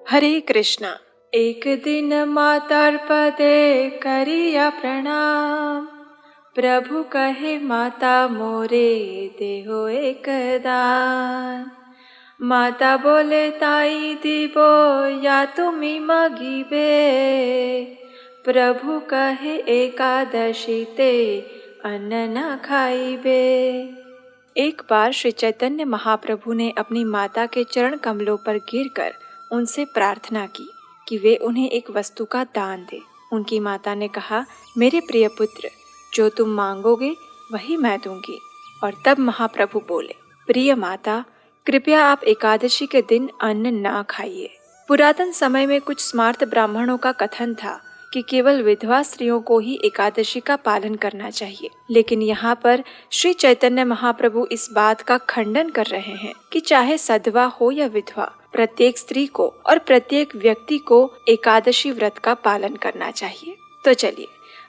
हरे कृष्णा। एक दिन मातार पदे करिया प्रणाम। प्रभु कहे माता मोरे देहो एक दान। माता बोले ताई दीबो या तुम्ही मगिबे। प्रभु कहे एकादशी ते अन्न न खाइबे। एक बार श्री चैतन्य महाप्रभु ने अपनी माता के चरण कमलों पर गिरकर उनसे प्रार्थना की कि वे उन्हें एक वस्तु का दान दे। उनकी माता ने कहा, मेरे प्रिय पुत्र, जो तुम मांगोगे वही मैं दूंगी। और तब महाप्रभु बोले, प्रिय माता, कृपया आप एकादशी के दिन अन्न ना खाइए। पुरातन समय में कुछ स्मार्त ब्राह्मणों का कथन था कि केवल विधवा स्त्रियों को ही एकादशी का पालन करना चाहिए, लेकिन यहाँ पर श्री चैतन्य महाप्रभु इस बात का खंडन कर रहे हैं कि चाहे सधवा हो या विधवा, प्रत्येक स्त्री को और प्रत्येक व्यक्ति को एकादशी व्रत का पालन करना चाहिए। तो चलिए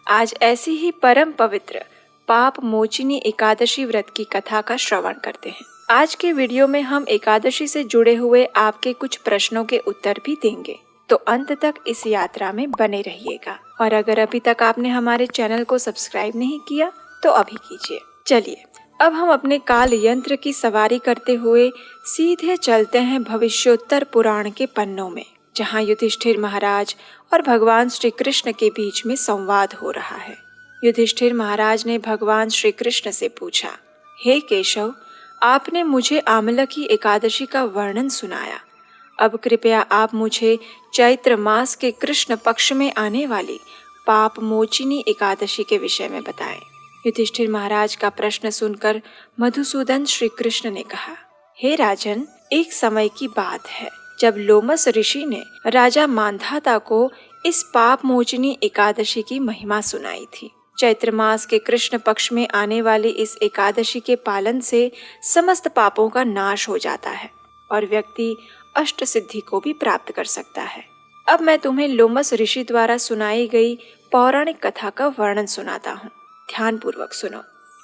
आज ऐसी ही परम पवित्र पाप मोचिनी एकादशी व्रत की कथा का श्रवण करते हैं। आज के वीडियो में हम एकादशी से जुड़े हुए आपके कुछ प्रश्नों के उत्तर भी देंगे, तो अंत तक इस यात्रा में बने रहिएगा। और अगर अभी तक आपने हमारे चैनल को सब्सक्राइब नहीं किया तो अभी कीजिए। चलिए अब हम अपने काल यंत्र की सवारी करते हुए सीधे चलते हैं भविष्योत्तर पुराण के पन्नों में, जहाँ युधिष्ठिर महाराज और भगवान श्री कृष्ण के बीच में संवाद हो रहा है। युधिष्ठिर महाराज ने भगवान श्री कृष्ण से पूछा, हे केशव, आपने मुझे आमलकी एकादशी का वर्णन सुनाया। अब कृपया आप मुझे चैत्र मास के कृष्ण पक्ष में आने वाली पाप मोचिनी एकादशी के विषय में बताएं। युधिष्ठिर महाराज का प्रश्न सुनकर मधुसूदन श्री कृष्ण ने कहा, हे राजन, एक समय की बात है जब लोमस ऋषि ने राजा मांधाता को इस पाप मोचिनी एकादशी की महिमा सुनाई थी। चैत्र मास के कृष्ण पक्ष में आने वाली इस एकादशी के पालन से समस्त पापों का नाश हो जाता है और व्यक्ति अष्ट सिद्धि को भी प्राप्त कर सकता है। अब मैं तुम्हें लोमस ऋषि द्वारा सुनाई गई पौराणिक कथा का वर्णन सुनाता हूँ, ध्यान पूर्वक सुनो।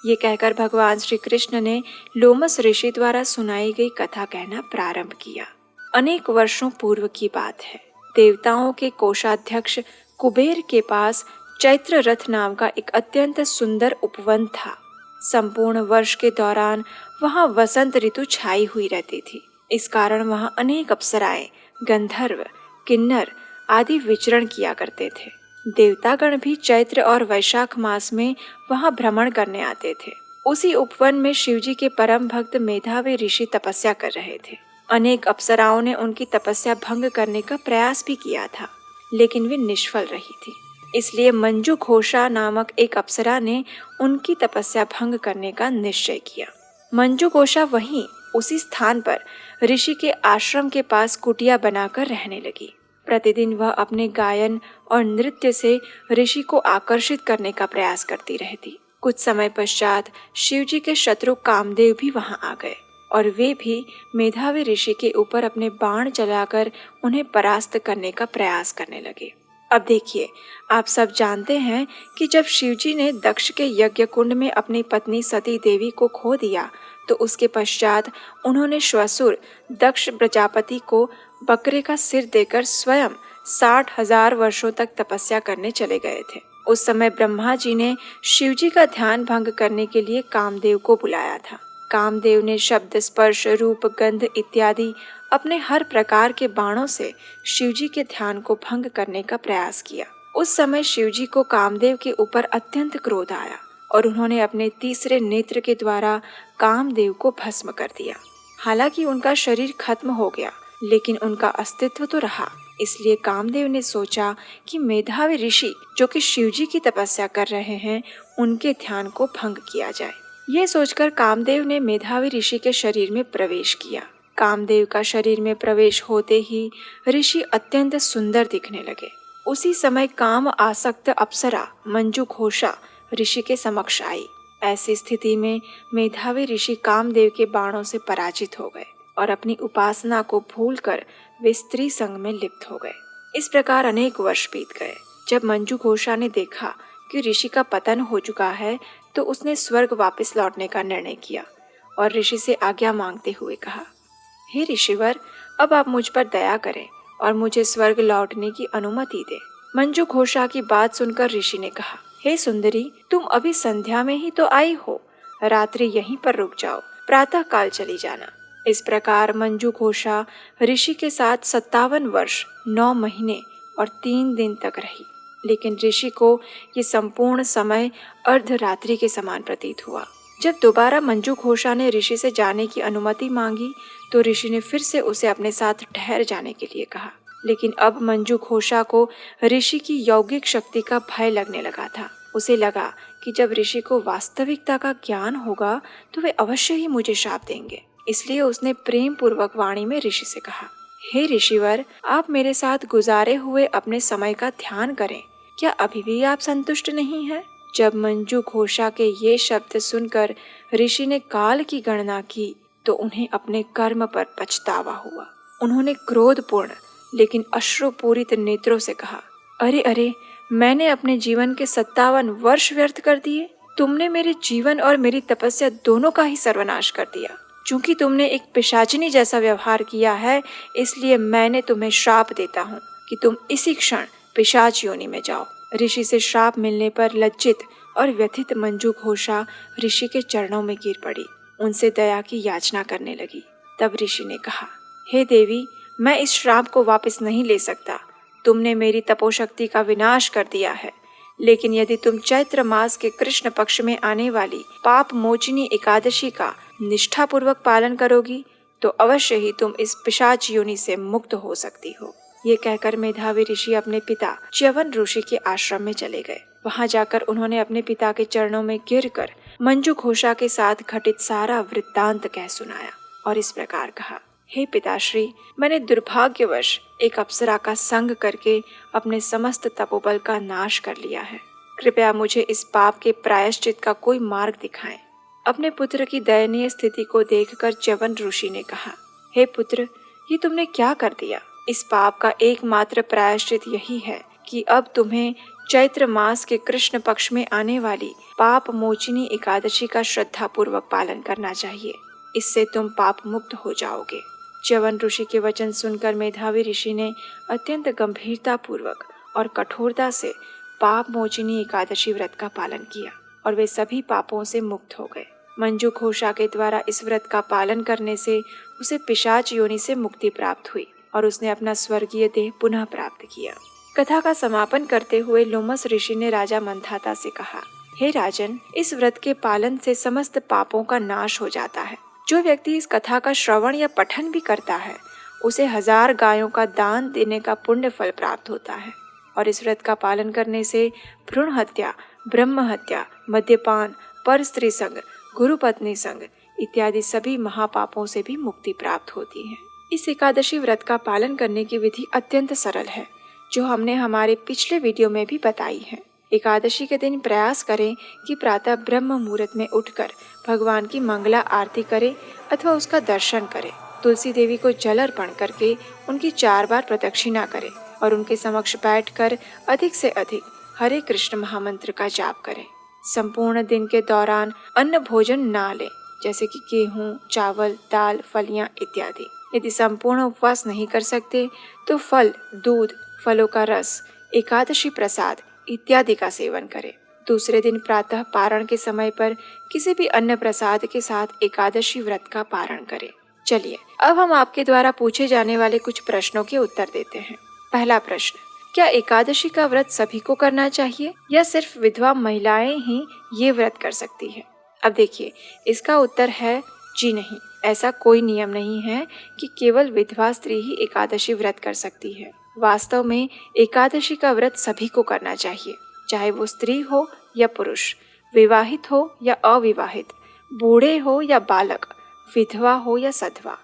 ये कहकर भगवान श्री कृष्ण ने लोमस ऋषि द्वारा सुनाई गई कथा कहना प्रारंभ किया। अनेक वर्षों पूर्व की बात है। देवताओं के कोषाध्यक्ष कुबेर के पास चैत्र रथ नाम का एक अत्यंत सुंदर उपवन था। संपूर्ण वर्ष के दौरान वहाँ वसंत ऋतु छाई हुई रहती थी। इस कारण वहाँ अनेक अप्सराएं, गंधर्व, किन्नर आदि विचरण किया करते थे। देवतागण भी चैत्र और वैशाख मास में वहाँ भ्रमण करने आते थे। उसी उपवन में शिवजी के परम भक्त मेधावी ऋषि तपस्या कर रहे थे। अनेक अप्सराओं ने उनकी तपस्या भंग करने का प्रयास भी किया था, लेकिन वे निष्फल रही थी। इसलिए मंजू घोषा नामक एक अप्सरा ने उनकी तपस्या भंग करने का निश्चय किया। मंजू घोषा वहीं उसी स्थान पर ऋषि के आश्रम के पास कुटिया बनाकर रहने लगी। प्रतिदिन वह अपने गायन और नृत्य से ऋषि को आकर्षित करने का प्रयास करती रहती। कुछ समय पश्चात शिवजी के शत्रु कामदेव भी वहां आ गए और वे भी मेधावी ऋषि के ऊपर अपने बाण चलाकर उन्हें परास्त करने का प्रयास करने लगे। अब देखिए, आप सब जानते हैं कि जब शिवजी ने दक्ष के यज्ञ कुंड में अपनी पत्नी सती देवी को खो दिया, तो उसके पश्चात उन्होंने श्वशुर दक्ष प्रजापति को बकरे का सिर देकर स्वयं 60,000 वर्षों तक तपस्या करने चले गए थे। उस समय ब्रह्मा जी ने शिवजी का ध्यान भंग करने के लिए कामदेव को बुलाया था। कामदेव ने शब्द, स्पर्श, रूप, गंध इत्यादि अपने हर प्रकार के बाणों से शिवजी के ध्यान को भंग करने का प्रयास किया। उस समय शिवजी को कामदेव के ऊपर अत्यंत क्रोध आया और उन्होंने अपने तीसरे नेत्र के द्वारा कामदेव को भस्म कर दिया। हालांकि उनका शरीर खत्म हो गया, लेकिन उनका अस्तित्व तो रहा। इसलिए कामदेव ने सोचा कि मेधावी ऋषि जो कि शिवजी की तपस्या कर रहे हैं, उनके ध्यान को भंग किया जाए। ये सोचकर कामदेव ने मेधावी ऋषि के शरीर में प्रवेश किया। कामदेव का शरीर में प्रवेश होते ही ऋषि अत्यंत सुंदर दिखने लगे। उसी समय काम आसक्त अप्सरा मंजू घोषा ऋषि के समक्ष आई। ऐसी स्थिति में मेधावी ऋषि कामदेव के बाणों से पराजित हो गए और अपनी उपासना को भूलकर वे स्त्री संग में लिप्त हो गए। इस प्रकार अनेक वर्ष बीत गए। जब मंजू घोषा ने देखा कि ऋषि का पतन हो चुका है, तो उसने स्वर्ग वापस लौटने का निर्णय किया और ऋषि से आज्ञा मांगते हुए कहा, हे ऋषिवर, अब आप मुझ पर दया करें और मुझे स्वर्ग लौटने की अनुमति दे। मंजू घोषा की बात सुनकर ऋषि ने कहा, हे सुंदरी, तुम अभी संध्या में ही तो आई हो, रात्रि यहीं पर रुक जाओ, प्रातः काल चली जाना। इस प्रकार मंजू घोषा ऋषि के साथ 57 वर्ष 9 महीने और 3 दिन तक रही। लेकिन ऋषि को ये संपूर्ण समय अर्धरात्रि के समान प्रतीत हुआ। जब दोबारा मंजू घोषा ने ऋषि से जाने की अनुमति मांगी तो ऋषि ने फिर से उसे अपने साथ ठहर जाने के लिए कहा। लेकिन अब मंजू घोषा को ऋषि की यौगिक शक्ति का भय लगने लगा था। उसे लगा कि जब ऋषि को वास्तविकता का ज्ञान होगा तो वे अवश्य ही मुझे शाप देंगे। इसलिए उसने प्रेम पूर्वक वाणी में ऋषि से कहा, हे ऋषिवर, आप मेरे साथ गुजारे हुए अपने समय का ध्यान करें। क्या अभी भी आप संतुष्ट नहीं हैं? जब मंजू घोषा के ये शब्द सुनकर ऋषि ने काल की गणना की तो उन्हें अपने कर्म पर पछतावा हुआ। उन्होंने क्रोधपूर्ण लेकिन अश्रुपूरित नेत्रों से कहा, अरे अरे, मैंने अपने जीवन के 57 वर्ष व्यर्थ कर दिए। तुमने मेरे जीवन और मेरी तपस्या दोनों का ही सर्वनाश कर दिया। चूंकि तुमने एक पिशाचिनी जैसा व्यवहार किया है, इसलिए मैंने तुम्हें श्राप देता हूँ कि तुम इसी क्षण पिशाच योनि में जाओ। ऋषि से श्राप मिलने पर लज्जित और व्यथित मंजू घोषा ऋषि के चरणों में गिर पड़ी, उनसे दया की याचना करने लगी। तब ऋषि ने कहा, हे देवी, मैं इस श्राप को वापस नहीं ले सकता। तुमने मेरी तपोशक्ति का विनाश कर दिया है, लेकिन यदि तुम चैत्र मास के कृष्ण पक्ष में आने वाली पाप मोचिनी एकादशी का निष्ठापूर्वक पालन करोगी तो अवश्य ही तुम इस पिशाच योनि से मुक्त हो सकती हो। ये कहकर मेधावी ऋषि अपने पिता च्यवन ऋषि के आश्रम में चले गए। वहां जाकर उन्होंने अपने पिता के चरणों में गिरकर मंजू घोषा के साथ घटित सारा वृत्तांत कह सुनाया और इस प्रकार कहा, हे पिताश्री, मैंने दुर्भाग्यवश एक अप्सरा का संग करके अपने समस्त तपोबल का नाश कर लिया है। कृपया मुझे इस पाप के प्रायश्चित का कोई मार्ग दिखाएं। अपने पुत्र की दयनीय स्थिति को देखकर च्यवन ऋषि ने कहा, हे पुत्र, ये तुमने क्या कर दिया? इस पाप का एकमात्र प्रायश्चित यही है कि अब तुम्हें चैत्र मास के कृष्ण पक्ष में आने वाली पाप मोचिनी एकादशी का श्रद्धा पूर्वक पालन करना चाहिए। इससे तुम पाप मुक्त हो जाओगे। च्यवन ऋषि के वचन सुनकर मेधावी ऋषि ने अत्यंत गंभीरता पूर्वक और कठोरता से पाप मोचिनी एकादशी व्रत का पालन किया और वे सभी पापों से मुक्त हो गए। मंजू घोषा के द्वारा इस व्रत का पालन करने से उसे पिशाच योनि से मुक्ति प्राप्त हुई और उसने अपना स्वर्गीय देह पुनः प्राप्त किया। कथा का समापन करते हुए लोमस ऋषि ने राजा मंधाता से कहा, हे राजन, इस व्रत के पालन से समस्त पापों का नाश हो जाता है। जो व्यक्ति इस कथा का श्रवण या पठन भी करता है उसे 1000 गायों का दान देने का पुण्य फल प्राप्त होता है और इस व्रत का पालन करने से भ्रूण हत्या, ब्रह्म हत्या, मद्यपान, पर स्त्री संग, गुरु पत्नी संग इत्यादि सभी महापापों से भी मुक्ति प्राप्त होती है। इस एकादशी व्रत का पालन करने की विधि अत्यंत सरल है, जो हमने हमारे पिछले वीडियो में भी बताई है। एकादशी के दिन प्रयास करें कि प्रातः ब्रह्म मुहूर्त में उठकर भगवान की मंगला आरती करें अथवा उसका दर्शन करें। तुलसी देवी को जल अर्पण करके उनकी 4 बार प्रदक्षिणा करें और उनके समक्ष बैठकर अधिक से अधिक हरे कृष्ण महामंत्र का जाप करें। संपूर्ण दिन के दौरान अन्न भोजन ना लें, जैसे कि गेहूं, चावल, दाल, फलियां इत्यादि। यदि संपूर्ण उपवास नहीं कर सकते तो फल, दूध, फलों का रस, एकादशी प्रसाद इत्यादि का सेवन करें। दूसरे दिन प्रातः पारण के समय पर किसी भी अन्य प्रसाद के साथ एकादशी व्रत का पारण करें। चलिए अब हम आपके द्वारा पूछे जाने वाले कुछ प्रश्नों के उत्तर देते हैं। पहला प्रश्न, क्या एकादशी का व्रत सभी को करना चाहिए या सिर्फ विधवा महिलाएं ही ये व्रत कर सकती है? अब देखिए, इसका उत्तर है जी नहीं। ऐसा कोई नियम नहीं है कि केवल विधवा स्त्री ही एकादशी व्रत कर सकती है। वास्तव में एकादशी का व्रत सभी को करना चाहिए, चाहे वो स्त्री हो या पुरुष, विवाहित हो या अविवाहित, बूढ़े हो या बालक, विधवा हो या सधवा।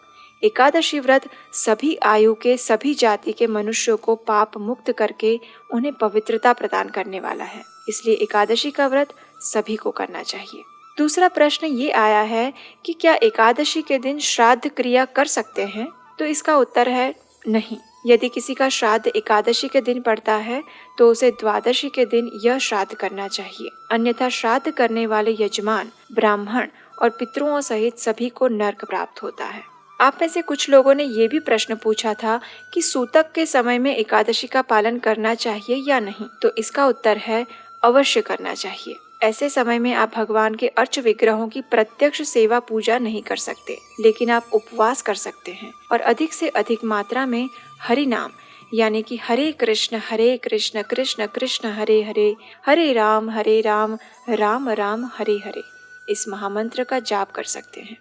एकादशी व्रत सभी आयु के, सभी जाति के मनुष्यों को पाप मुक्त करके उन्हें पवित्रता प्रदान करने वाला है। इसलिए एकादशी का व्रत सभी को करना चाहिए। दूसरा प्रश्न ये आया है कि क्या एकादशी के दिन श्राद्ध क्रिया कर सकते हैं? तो इसका उत्तर है नहीं। यदि किसी का श्राद्ध एकादशी के दिन पड़ता है तो उसे द्वादशी के दिन यह श्राद्ध करना चाहिए, अन्यथा श्राद्ध करने वाले यजमान, ब्राह्मण और पितरों सहित सभी को नर्क प्राप्त होता है। आप में से कुछ लोगों ने ये भी प्रश्न पूछा था कि सूतक के समय में एकादशी का पालन करना चाहिए या नहीं। तो इसका उत्तर है अवश्य करना चाहिए। ऐसे समय में आप भगवान के अर्च विग्रहों की प्रत्यक्ष सेवा पूजा नहीं कर सकते, लेकिन आप उपवास कर सकते हैं और अधिक से अधिक मात्रा में हरि नाम यानी कि हरे कृष्ण कृष्ण कृष्ण हरे हरे, हरे राम राम राम हरे हरे, इस महामंत्र का जाप कर सकते हैं।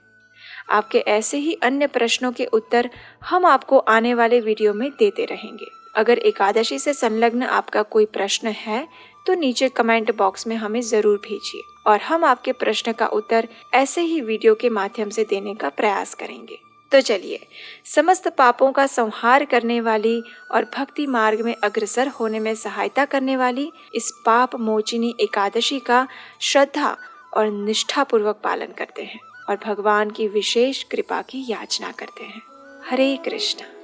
आपके ऐसे ही अन्य प्रश्नों के उत्तर हम आपको आने वाले वीडियो में देते रहेंगे। अगर एकादशी से संलग्न आपका कोई प्रश्न है तो नीचे कमेंट बॉक्स में हमें जरूर भेजिए और हम आपके प्रश्न का उत्तर ऐसे ही वीडियो के माध्यम से देने का प्रयास करेंगे। तो चलिए, समस्त पापों का संहार करने वाली और भक्ति मार्ग में अग्रसर होने में सहायता करने वाली इस पाप मोचिनी एकादशी का श्रद्धा और निष्ठा पूर्वक पालन करते हैं और भगवान की विशेष कृपा की याचना करते हैं। हरे कृष्ण।